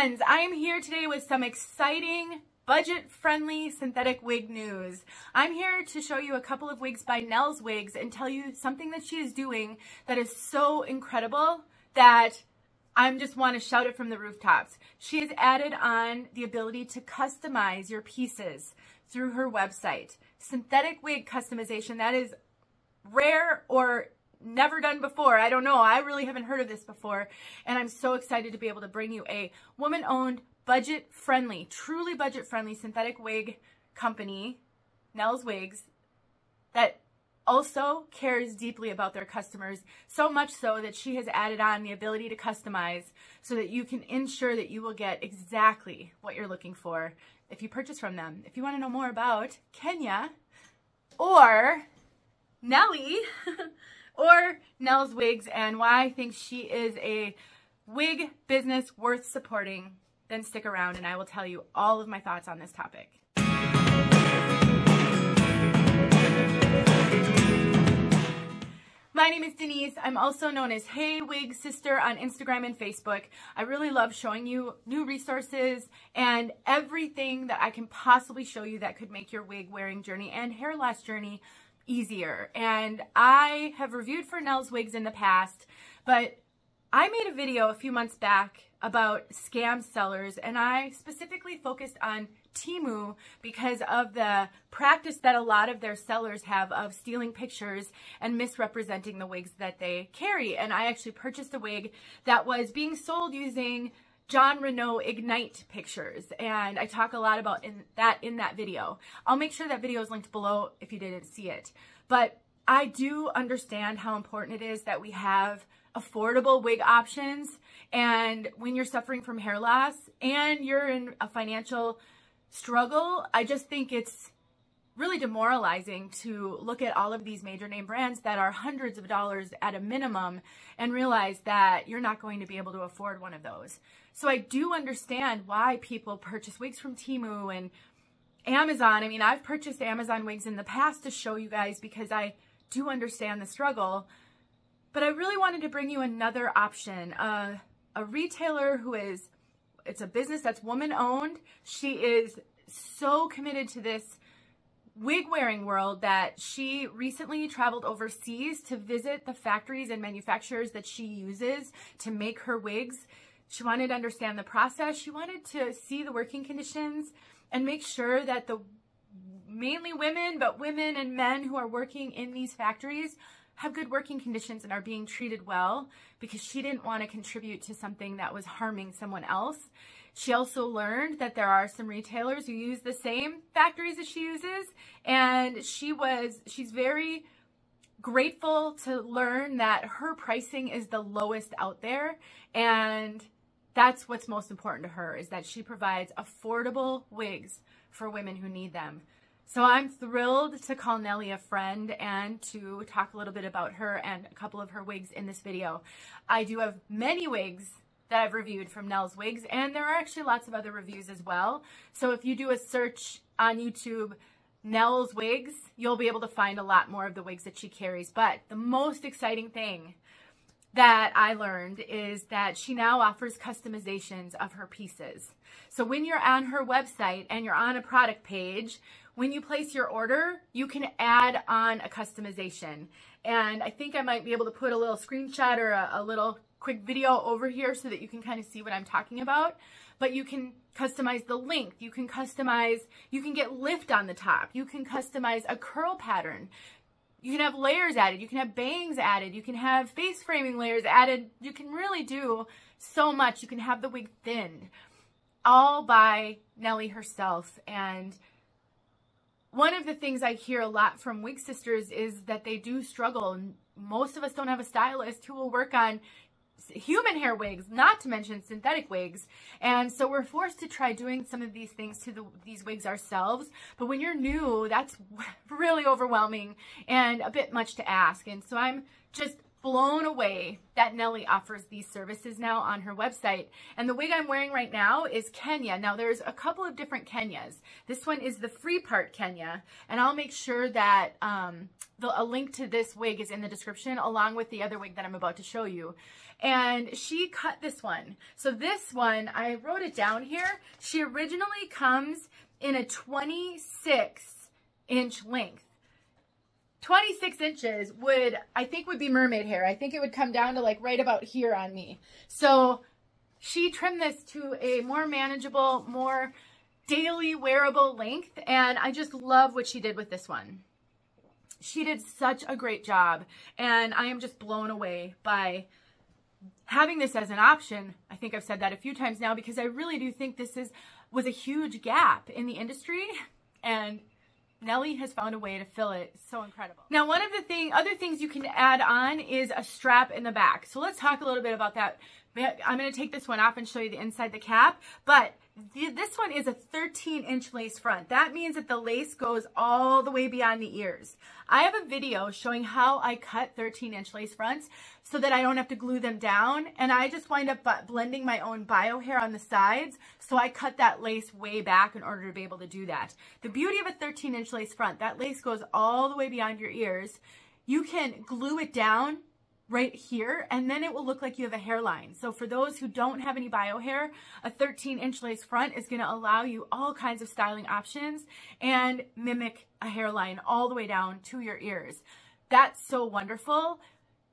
friends, I am here today with some exciting budget-friendly synthetic wig news. I'm here to show you a couple of wigs by 𝘠wigs and tell you something that she is doing that is so incredible that I just want to shout it from the rooftops. She has added on the ability to customize your pieces through her website. Synthetic wig customization, that is rare or never done before. I don't know. I really haven't heard of this before. And I'm so excited to be able to bring you a woman-owned, budget-friendly, truly budget-friendly synthetic wig company, 𝘠wigs, that also cares deeply about their customers, so much so that she has added on the ability to customize so that you can ensure that you will get exactly what you're looking for if you purchase from them. If you want to know more about Kenya or Nelly or 𝘠wigs and why I think she is a wig business worth supporting, then stick around and I will tell you all of my thoughts on this topic. My name is Denise. I'm also known as heywigsister on Instagram and Facebook. I really love showing you new resources and everything that I can possibly show you that could make your wig wearing journey and hair loss journey easier. And I have reviewed for 𝘠wigs in the past, but I made a video a few months back about scam sellers, and I specifically focused on Temu because of the practice that a lot of their sellers have of stealing pictures and misrepresenting the wigs that they carry. And I actually purchased a wig that was being sold using 𝘠𝘦𝘢 Ignite pictures, and I talk a lot about in that video. I'll make sure that video is linked below if you didn't see it. But I do understand how important it is that we have affordable wig options, and when you're suffering from hair loss and you're in a financial struggle, I just think it's really demoralizing to look at all of these major name brands that are hundreds of dollars at a minimum and realize that you're not going to be able to afford one of those. So I do understand why people purchase wigs from Temu and Amazon. I mean, I've purchased Amazon wigs in the past to show you guys because I do understand the struggle. But I really wanted to bring you another option, a retailer who is, it's a business that's woman-owned. She is so committed to this wig-wearing world that she recently traveled overseas to visit the factories and manufacturers that she uses to make her wigs. She wanted to understand the process. She wanted to see the working conditions and make sure that the mainly women, but women and men who are working in these factories have good working conditions and are being treated well, because she didn't want to contribute to something that was harming someone else. She also learned that there are some retailers who use the same factories as she uses, and she's very grateful to learn that her pricing is the lowest out there, and that's what's most important to her, is that she provides affordable wigs for women who need them. So I'm thrilled to call Nelly a friend and to talk a little bit about her and a couple of her wigs in this video. I do have many wigs that I've reviewed from 𝘠wigs, and there are actually lots of other reviews as well. So if you do a search on YouTube, 𝘠wigs, you'll be able to find a lot more of the wigs that she carries. But the most exciting thing that I learned is that she now offers customizations of her pieces. So when you're on her website and you're on a product page, when you place your order, you can add on a customization. And I think I might be able to put a little screenshot or a little quick video over here so that you can kind of see what I'm talking about. But you can customize the length, you can get lift on the top, you can customize a curl pattern. You can have layers added, you can have bangs added, you can have face framing layers added. You can really do so much. You can have the wig thinned, all by Nelly herself. And one of the things I hear a lot from wig sisters is that they do struggle. Most of us don't have a stylist who will work on human hair wigs, not to mention synthetic wigs. And so we're forced to try doing some of these things to these wigs ourselves. But when you're new, that's really overwhelming and a bit much to ask. And so I'm just blown away that Nelly offers these services now on her website. And the wig I'm wearing right now is Kenya. Now there's a couple of different Kenyas. This one is the free part Kenya, and I'll make sure that a link to this wig is in the description along with the other wig that I'm about to show you. And she cut this one. So this one, I wrote it down here. She originally comes in a 26-inch length. 26 inches I think would be mermaid hair. I think it would come down to like right about here on me. So she trimmed this to a more manageable, more daily wearable length. And I just love what she did with this one. She did such a great job. And I am just blown away by having this as an option. I think I've said that a few times now because I really do think this was a huge gap in the industry. And Nelly has found a way to fill it. So incredible. Now, one of the other things you can add on is a strap in the back. So let's talk a little bit about that. I'm going to take this one off and show you the inside the cap, but this one is a 13-inch lace front. That means that the lace goes all the way beyond the ears. I have a video showing how I cut 13-inch lace fronts so that I don't have to glue them down, and I just wind up blending my own bio hair on the sides, so I cut that lace way back in order to be able to do that. The beauty of a 13-inch lace front, that lace goes all the way beyond your ears. You can glue it down right here, and then it will look like you have a hairline. So for those who don't have any bio hair, a 13-inch lace front is going to allow you all kinds of styling options and mimic a hairline all the way down to your ears. That's so wonderful.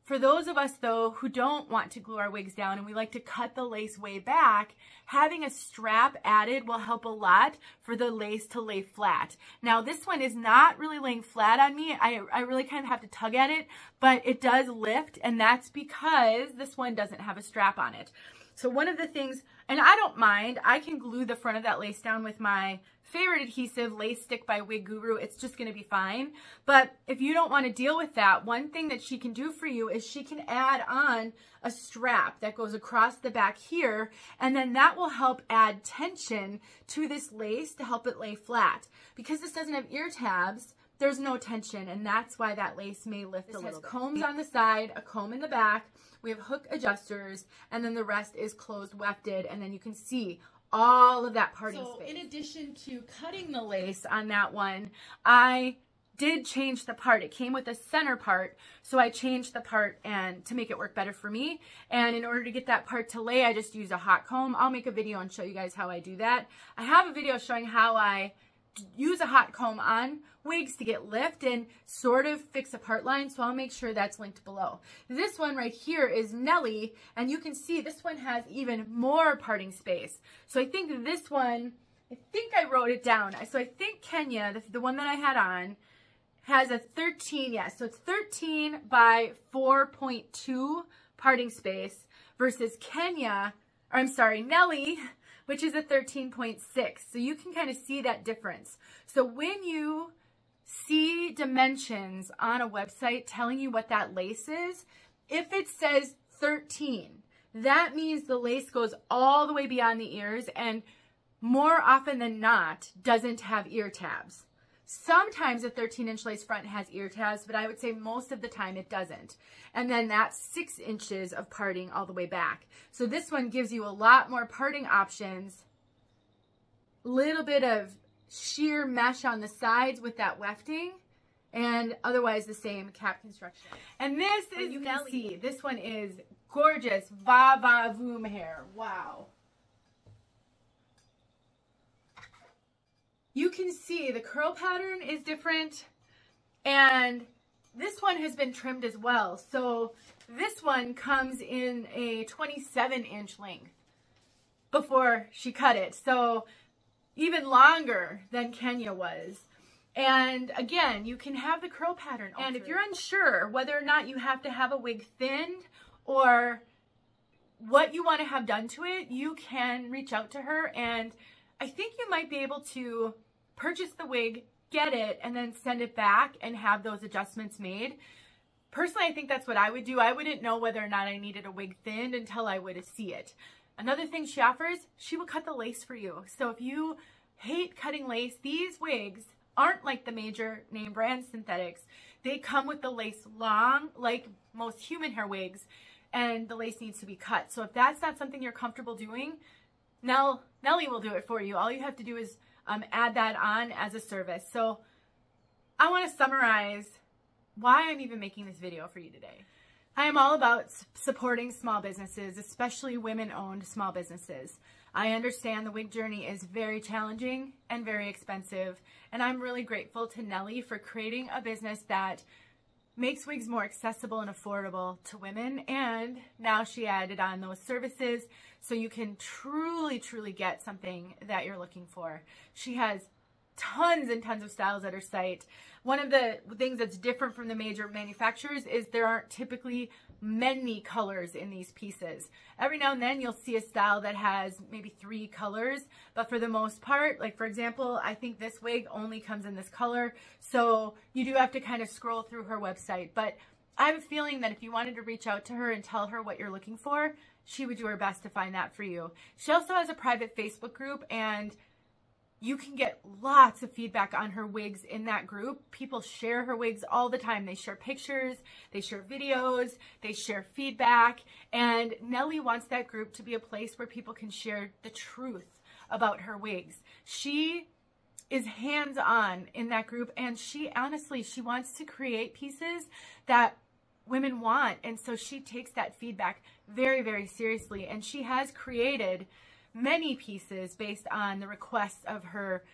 For those of us, though, who don't want to glue our wigs down and we like to cut the lace way back, having a strap added will help a lot for the lace to lay flat. Now, this one is not really laying flat on me. I really kind of have to tug at it, but it does lift, and that's because this one doesn't have a strap on it. So one of the things, and I don't mind, I can glue the front of that lace down with my favorite adhesive, Lace Stick by Wig Guru. It's just going to be fine. But if you don't want to deal with that, one thing that she can do for you is she can add on a strap that goes across the back here, and then that will help add tension to this lace to help it lay flat. Because this doesn't have ear tabs, there's no tension, and that's why that lace may lift a little bit. This has combs on the side, a comb in the back, we have hook adjusters, and then the rest is closed wefted, and then you can see all of that parting space. In addition to cutting the lace on that one, I did change the part. It came with a center part, so I changed the part and to make it work better for me. And in order to get that part to lay, I just used a hot comb. I'll make a video and show you guys how I do that. I have a video showing how I use a hot comb on wigs to get lift and sort of fix a part line, so I'll make sure that's linked below. This one right here is Nelly, and you can see this one has even more parting space. So I think this one, I think I wrote it down. So I think Kenya, the one that I had on, has a 13, yes, so it's 13 by 4.2 parting space versus Nelly, which is a 13.6. So you can kind of see that difference. So when you see dimensions on a website telling you what that lace is, if it says 13, that means the lace goes all the way beyond the ears and more often than not doesn't have ear tabs. Sometimes a 13-inch lace front has ear tabs, but I would say most of the time it doesn't. And then that's 6 inches of parting all the way back. So this one gives you a lot more parting options, a little bit of sheer mesh on the sides with that wefting, and otherwise the same cap construction. And this is, you can see, this one is gorgeous 𝘠 hair. Wow. You can see the curl pattern is different, and this one has been trimmed as well. So this one comes in a 27-inch length before she cut it. So even longer than Kenya was. And again, you can have the curl pattern altered. And if you're unsure whether or not you have to have a wig thinned or what you want to have done to it, you can reach out to her, and I think you might be able to purchase the wig, get it, and then send it back and have those adjustments made. Personally, I think that's what I would do. I wouldn't know whether or not I needed a wig thinned until I would see it. Another thing she offers, she will cut the lace for you. So if you hate cutting lace, these wigs aren't like the major name brand synthetics. they come with the lace long, like most human hair wigs, and the lace needs to be cut. So if that's not something you're comfortable doing, Nellie will do it for you. All you have to do is add that on as a service. So I want to summarize why I'm even making this video for you today. I am all about supporting small businesses, especially women-owned small businesses. I understand the wig journey is very challenging and very expensive, and I'm really grateful to Nellie for creating a business that makes wigs more accessible and affordable to women, and now she added on those services so you can truly get something that you're looking for. She has tons and tons of styles at her site. One of the things that's different from the major manufacturers is there aren't typically many colors in these pieces. Every now and then you'll see a style that has maybe 3 colors, but for the most part, like for example, I think this wig only comes in this color, so you do have to kind of scroll through her website. But I have a feeling that if you wanted to reach out to her and tell her what you're looking for, she would do her best to find that for you. She also has a private Facebook group, and you can get lots of feedback on her wigs in that group. People share her wigs all the time. They share pictures, they share videos, they share feedback, and Nellie wants that group to be a place where people can share the truth about her wigs. She is hands-on in that group, and she wants to create pieces that women want, and so she takes that feedback very seriously, and she has created many pieces based on the requests of her,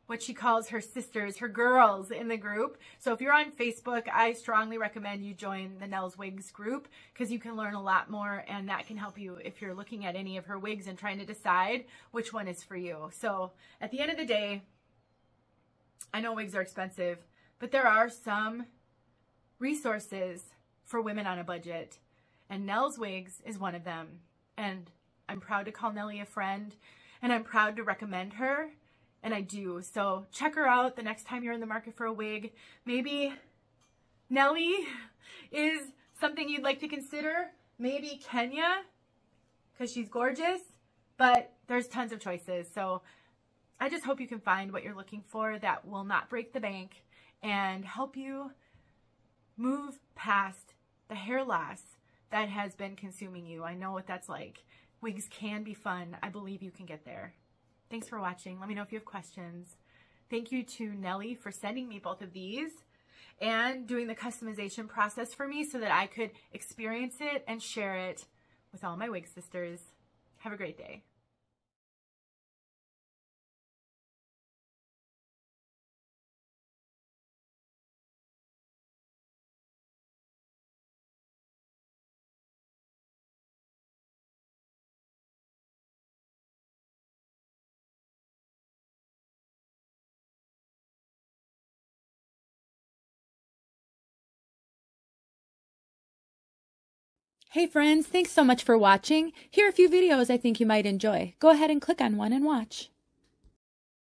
what she calls her sisters, her girls in the group. So if you're on Facebook, I strongly recommend you join the Nell's Wigs group, because you can learn a lot more, and that can help you if you're looking at any of her wigs and trying to decide which one is for you. So at the end of the day, I know wigs are expensive, but there are some resources for women on a budget, and Nell's Wigs is one of them. And I'm proud to call Nellie a friend, and I'm proud to recommend her, and I do. So check her out the next time you're in the market for a wig. Maybe Nellie is something you'd like to consider. Maybe Kenya, because she's gorgeous, but there's tons of choices. So I just hope you can find what you're looking for that will not break the bank and help you move past the hair loss that has been consuming you. I know what that's like. Wigs can be fun. I believe you can get there. Thanks for watching. Let me know if you have questions. Thank you to Nellie for sending me both of these and doing the customization process for me so that I could experience it and share it with all my wig sisters. Have a great day. Hey friends, thanks so much for watching. Here are a few videos I think you might enjoy. Go ahead and click on one and watch.